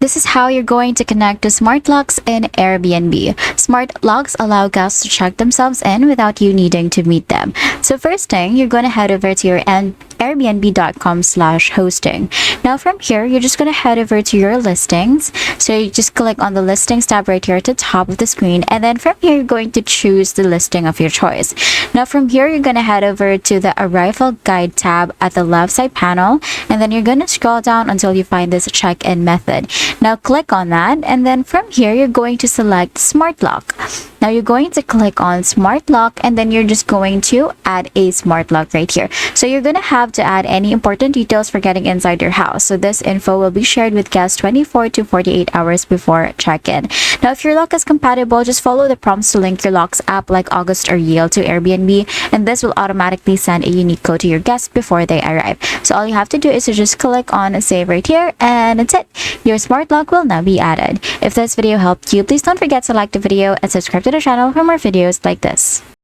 This is how you're going to connect to smart locks in Airbnb. Smart locks allow guests to check themselves in without you needing to meet them. So first thing, you're going to head over to your airbnb.com/hosting. Now from here, you're just going to head over to your listings. So you just click on the listings tab right here at the top of the screen. And then from here, you're going to choose the listing of your choice. Now from here, you're going to head over to the arrival guide tab at the left side panel. And then you're going to scroll down until you find this check-in method. Now click on that, and then from here you're going to select smart lock. Now you're going to click on smart lock, and then you're just going to add a smart lock right here. So you're going to have to add any important details for getting inside your house. So this info will be shared with guests 24 to 48 hours before check-in. Now if your lock is compatible, just follow the prompts to link your locks app like August or Yield to Airbnb, and this will automatically send a unique code to your guests before they arrive. So all you have to do is to just click on save right here, and that's it. Your smart lock will now be added. If this video helped you, please don't forget to like the video and subscribe to the channel for more videos like this.